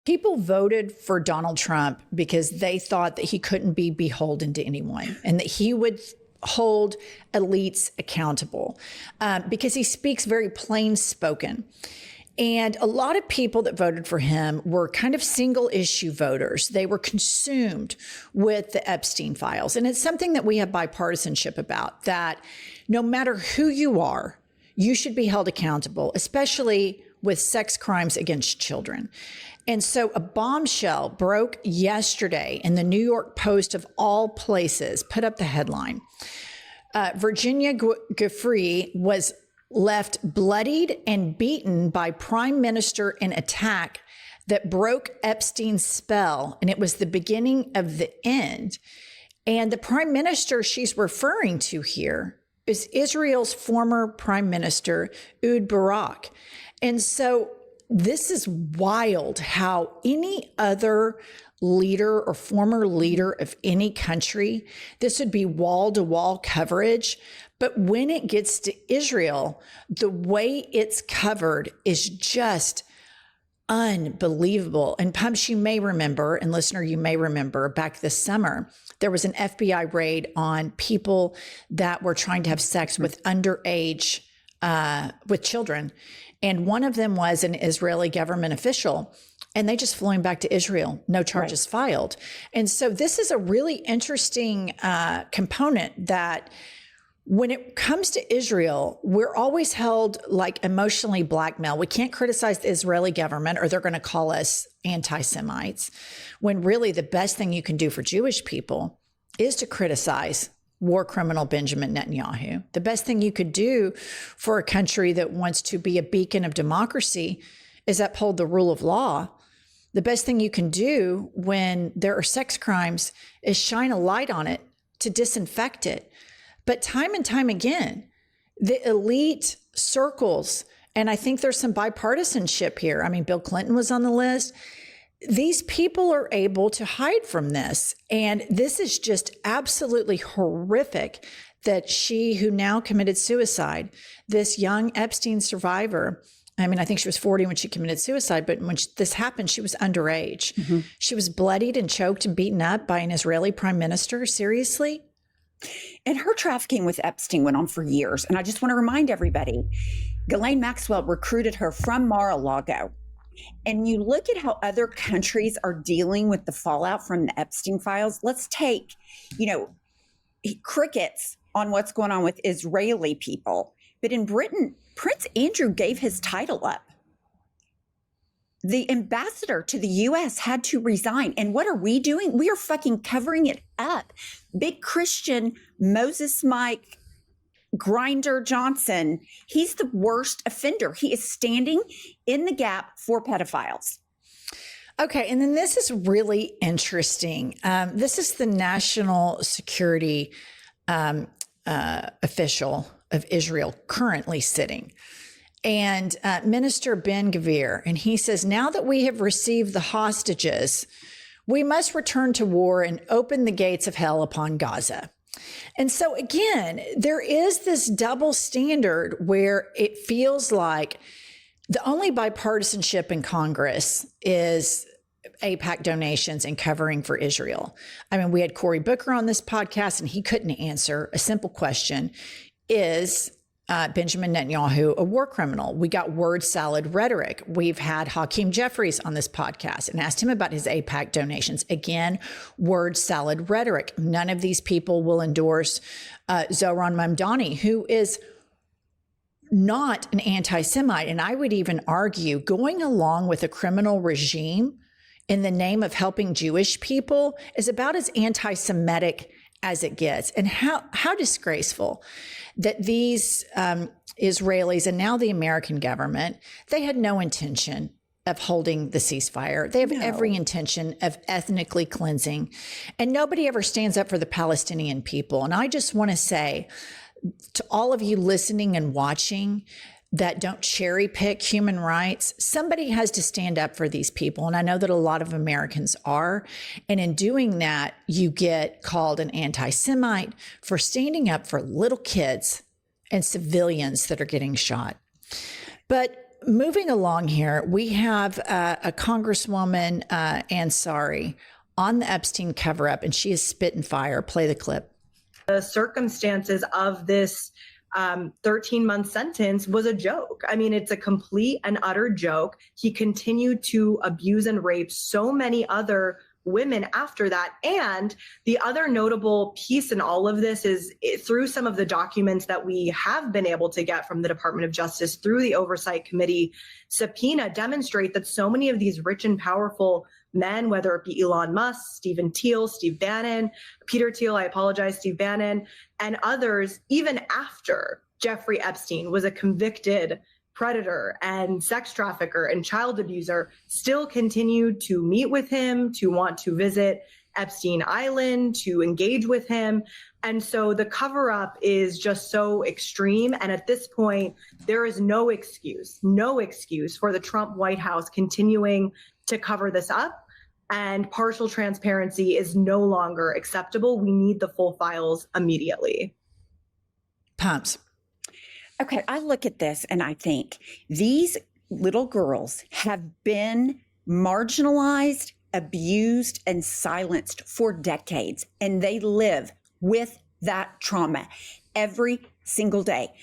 People voted for Donald Trump because they thought that he couldn't be beholden to anyone and that he would hold elites accountable because he speaks very plain spoken. And a lot of people that voted for him were kind of single issue voters. They were consumed with the Epstein files. And it's something that we have bipartisanship about, that no matter who you are, you should be held accountable, especially with sex crimes against children. And so a bombshell broke yesterday in the New York Post of all places, put up the headline. Virginia Giuffre was left bloodied and beaten by prime minister in attack that broke Epstein's spell. And it was the beginning of the end. And the prime minister she's referring to here is Israel's former prime minister, Ehud Barak. And so this is wild how any other leader or former leader of any country, this would be wall-to-wall coverage. But when it gets to Israel, the way it's covered is just unbelievable. And Pumps, you may remember, and listener, you may remember back this summer, there was an FBI raid on people that were trying to have sex with underage, with children. And one of them was an Israeli government official, and they just flew him back to Israel. No charges filed. And so this is a really interesting component that when it comes to Israel, we're always held like emotionally blackmailed. We can't criticize the Israeli government or they're going to call us anti-Semites, when really the best thing you can do for Jewish people is to criticize war criminal Benjamin Netanyahu. The best thing you could do for a country that wants to be a beacon of democracy is uphold the rule of law. The best thing you can do when there are sex crimes is shine a light on it to disinfect it. But time and time again, the elite circles, and I think there's some bipartisanship here. I mean, Bill Clinton was on the list. These people are able to hide from this. And this is just absolutely horrific that she, who now committed suicide, this young Epstein survivor, I mean, I think she was 40 when she committed suicide, but when this happened, she was underage. Mm-hmm. She was bloodied and choked and beaten up by an Israeli prime minister. Seriously? And her trafficking with Epstein went on for years. And I just want to remind everybody, Ghislaine Maxwell recruited her from Mar-a-Lago. And you look at how other countries are dealing with the fallout from the Epstein files. Let's take, crickets on what's going on with Israeli people. But in Britain, Prince Andrew gave his title up. The ambassador to the U.S. had to resign. And what are we doing? We are fucking covering it up. Big Christian Moses Mike Grinder Johnson, he's the worst offender. He is standing in the gap for pedophiles. Okay, and then this is really interesting. This is the national security official of Israel currently sitting. And Minister Ben-Gvir, and he says, now that we have received the hostages, we must return to war and open the gates of hell upon Gaza. And so again, there is this double standard where it feels like the only bipartisanship in Congress is AIPAC donations and covering for Israel. I mean, we had Cory Booker on this podcast and he couldn't answer a simple question. Is Benjamin Netanyahu a war criminal? We got word salad rhetoric. We've had Hakeem Jeffries on this podcast and asked him about his AIPAC donations. Again, word salad rhetoric. None of these people will endorse Zohran Mamdani, who is not an anti-Semite. And I would even argue going along with a criminal regime in the name of helping Jewish people is about as anti-Semitic as it gets. And how disgraceful that these Israelis and now the American government, they had no intention of holding the ceasefire. They have every intention of ethnically cleansing. And nobody ever stands up for the Palestinian people. And I just want to say to all of you listening and watching that don't cherry pick human rights, somebody has to stand up for these people. And I know that a lot of Americans are. And in doing that, you get called an anti-Semite for standing up for little kids and civilians that are getting shot. But moving along here, we have a Congresswoman, Ansari, on the Epstein cover-up, and she is spit and fire. Play the clip. The circumstances of this 13-month sentence was a joke. I mean, it's a complete and utter joke. He continued to abuse and rape so many other women after that. And the other notable piece in all of this is through some of the documents that we have been able to get from the Department of Justice through the Oversight Committee subpoena demonstrate that so many of these rich and powerful men, whether it be Elon Musk, Stephen Thiel, Steve Bannon, Peter Thiel, I apologize, Steve Bannon, and others, even after Jeffrey Epstein was a convicted predator and sex trafficker and child abuser, still continued to meet with him, to want to visit Epstein Island, to engage with him. And so the cover up is just so extreme. And at this point, there is no excuse for the Trump White House continuing to cover this up. And partial transparency is no longer acceptable. We need the full files immediately. Pumps. Okay, I look at this and I think these little girls have been marginalized, abused, and silenced for decades, and they live with that trauma every single day.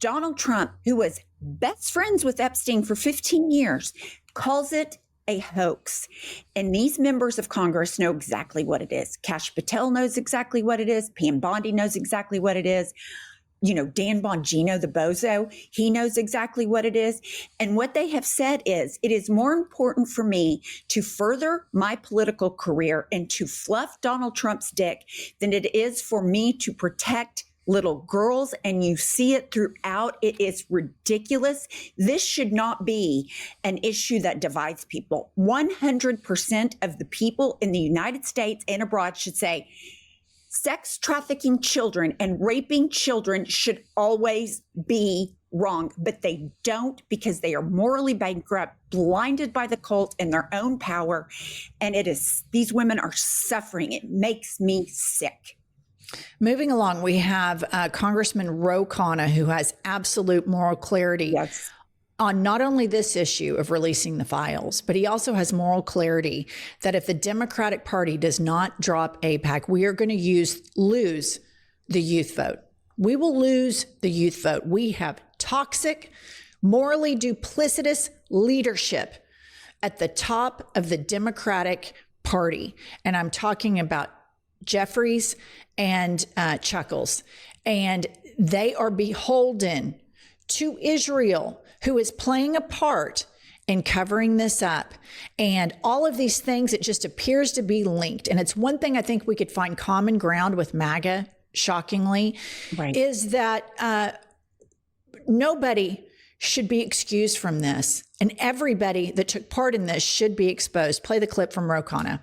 Donald Trump, who was best friends with Epstein for 15 years, calls it a hoax. And these members of Congress know exactly what it is. Kash Patel knows exactly what it is. Pam Bondi knows exactly what it is. You know, Dan Bongino, the bozo, he knows exactly what it is. And what they have said is, it is more important for me to further my political career and to fluff Donald Trump's dick than it is for me to protect little girls. And you see it throughout. It is ridiculous. This should not be an issue that divides people. 100% of the people in the United States and abroad should say, sex trafficking children and raping children should always be wrong, but they don't, because they are morally bankrupt, blinded by the cult and their own power. And these women are suffering. It makes me sick. Moving along, we have Congressman Ro Khanna, who has absolute moral clarity on not only this issue of releasing the files, but he also has moral clarity that if the Democratic Party does not drop AIPAC, we are going to lose the youth vote. We will lose the youth vote. We have toxic, morally duplicitous leadership at the top of the Democratic Party. And I'm talking about Jeffries and Chuckles. And they are beholden to Israel, who is playing a part in covering this up. And all of these things, it just appears to be linked. And it's one thing I think we could find common ground with MAGA, shockingly, is that nobody should be excused from this. And everybody that took part in this should be exposed. Play the clip from Ro Khanna.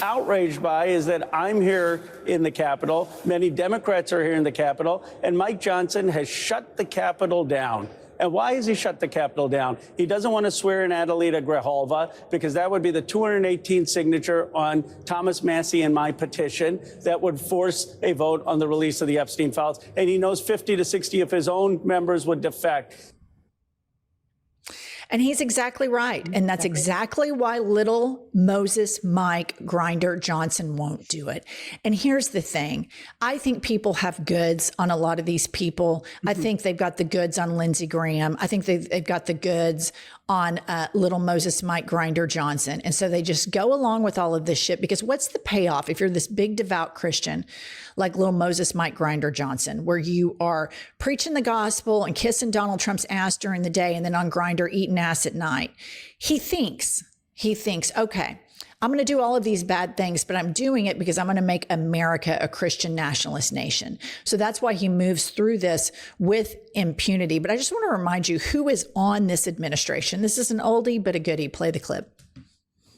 Outraged by is that I'm here in the Capitol. Many Democrats are here in the Capitol. And Mike Johnson has shut the Capitol down. And why has he shut the Capitol down? He doesn't want to swear in Adelita Grijalva, because that would be the 218th signature on Thomas Massie and my petition that would force a vote on the release of the Epstein files. And he knows 50 to 60 of his own members would defect. And he's exactly right. And that's exactly why little Moses Mike Grinder Johnson won't do it. And here's the thing. I think people have goods on a lot of these people. I think they've got the goods on Lindsey Graham. I think they've got the goods on little Moses Mike Grinder Johnson. And so they just go along with all of this shit, because what's the payoff if you're this big devout Christian like little Moses Mike Grinder Johnson, where you are preaching the gospel and kissing Donald Trump's ass during the day and then on Grindr eating ass at night? He thinks, okay, I'm going to do all of these bad things, but I'm doing it because I'm going to make America a Christian nationalist nation. So that's why he moves through this with impunity. But I just want to remind you who is on this administration. This is an oldie, but a goodie. Play the clip.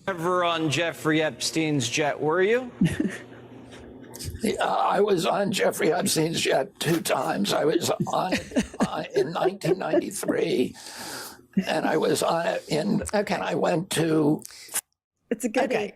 Ever on Jeffrey Epstein's jet, were you? I was on Jeffrey Epstein's jet 2 times. I was on it in 1993, and I was on it and I went to... It's a good okay.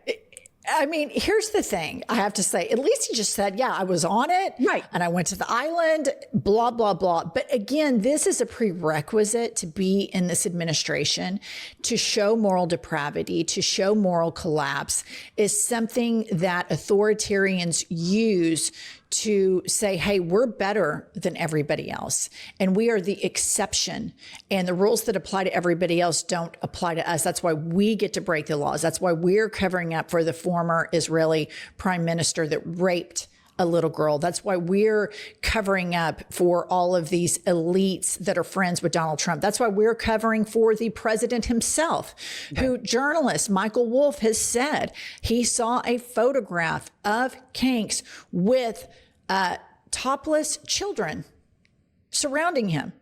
I mean, here's the thing. I have to say, at least he just said, yeah, I was on it. Right. And I went to the island, blah, blah, blah. But again, this is a prerequisite to be in this administration, to show moral depravity, to show moral collapse is something that authoritarians use to say, hey, we're better than everybody else. And we are the exception. And the rules that apply to everybody else don't apply to us. That's why we get to break the laws. That's why we're covering up for the former Israeli prime minister that raped a little girl. That's why we're covering up for all of these elites that are friends with Donald Trump. That's why we're covering for the president himself, who journalist Michael Wolff has said he saw a photograph of Kanks with topless children surrounding him.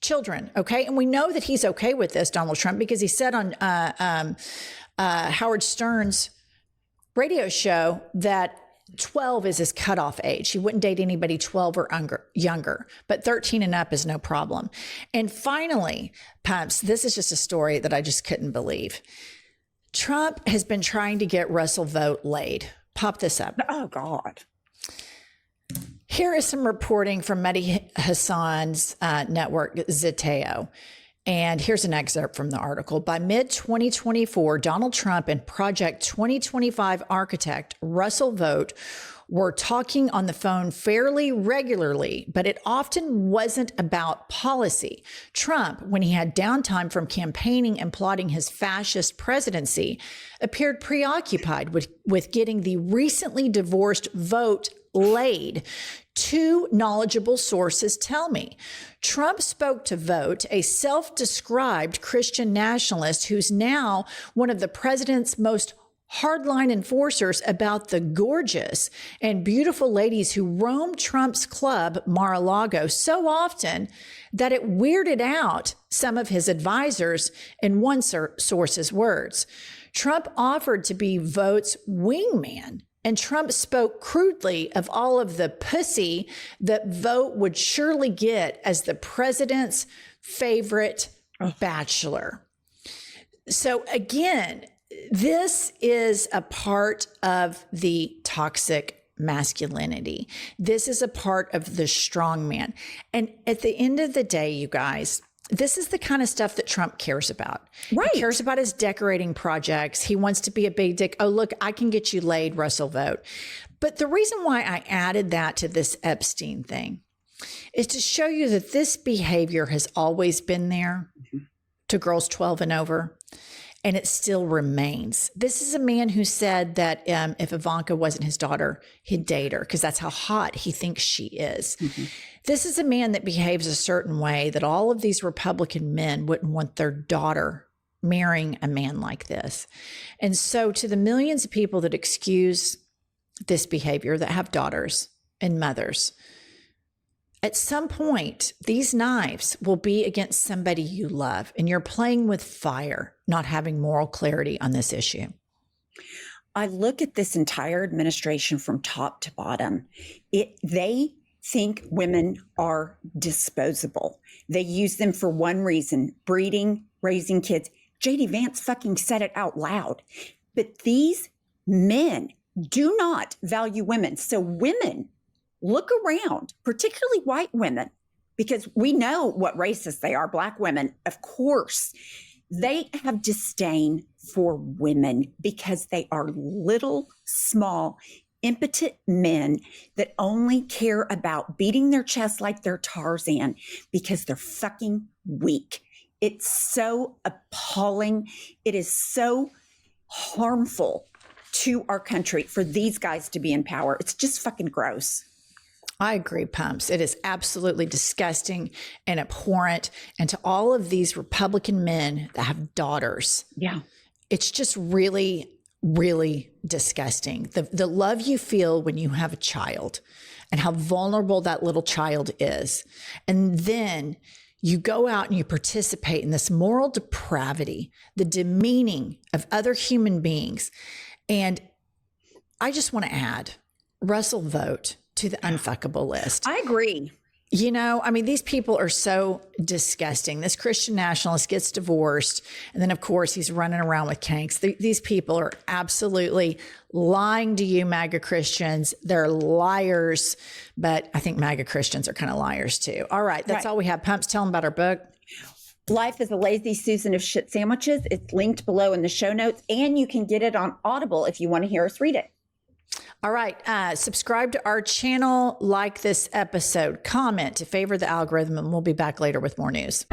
Children, okay? And we know that he's okay with this, Donald Trump, because he said on Howard Stern's radio show that 12 is his cutoff age. He wouldn't date anybody 12 or younger, but 13 and up is no problem. And finally, Pumps, this is just a story that I just couldn't believe. Trump has been trying to get Russell Vogt laid. Pop this up. Oh, God. Here is some reporting from Mehdi Hassan's network, Zeteo. And here's an excerpt from the article. By mid-2024, Donald Trump and Project 2025 architect Russell Vogt were talking on the phone fairly regularly, but it often wasn't about policy. Trump, when he had downtime from campaigning and plotting his fascist presidency, appeared preoccupied with getting the recently divorced Vogt laid. Two knowledgeable sources tell me. Trump spoke to Vogt, a self-described Christian nationalist who's now one of the president's most hardline enforcers, about the gorgeous and beautiful ladies who roam Trump's club, Mar-a-Lago, so often that it weirded out some of his advisors, in one source's words. Trump offered to be Vogt's wingman, and Trump spoke crudely of all of the pussy that Vogt would surely get as the president's favorite bachelor. So again, this is a part of the toxic masculinity. This is a part of the strong man. And at the end of the day, you guys, this is the kind of stuff that Trump cares about. Right. He cares about his decorating projects. He wants to be a big dick. Oh, look, I can get you laid, Russell Vogt. But the reason why I added that to this Epstein thing is to show you that this behavior has always been there to girls 12 and over. And it still remains. This is a man who said that if Ivanka wasn't his daughter, he'd date her because that's how hot he thinks she is. Mm-hmm. This is a man that behaves a certain way that all of these Republican men wouldn't want their daughter marrying a man like this. And so to the millions of people that excuse this behavior, that have daughters and mothers, at some point, these knives will be against somebody you love, and you're playing with fire, not having moral clarity on this issue. I look at this entire administration from top to bottom. They think women are disposable. They use them for one reason: breeding, raising kids. JD Vance fucking said it out loud. But these men do not value women. So women, look around, particularly white women, because we know what racists they are. Black women, of course, they have disdain for women because they are little, small, impotent men that only care about beating their chest like they're Tarzan because they're fucking weak. It's so appalling. It is so harmful to our country for these guys to be in power. It's just fucking gross. I agree, Pumps. It is absolutely disgusting and abhorrent. And to all of these Republican men that have daughters, it's just really, really disgusting. The love you feel when you have a child and how vulnerable that little child is. And then you go out and you participate in this moral depravity, the demeaning of other human beings. And I just want to add Russell Vogt to the unfuckable list. I agree. You know, I mean, these people are so disgusting. This Christian nationalist gets divorced. And then, of course, he's running around with kanks. These people are absolutely lying to you, MAGA Christians. They're liars. But I think MAGA Christians are kind of liars, too. All right. That's all we have. Pumps, tell them about our book. Life is a Lazy Susan of Shit Sandwiches. It's linked below in the show notes, and you can get it on Audible if you want to hear us read it. All right. Subscribe to our channel, like this episode, comment to favor the algorithm, and we'll be back later with more news.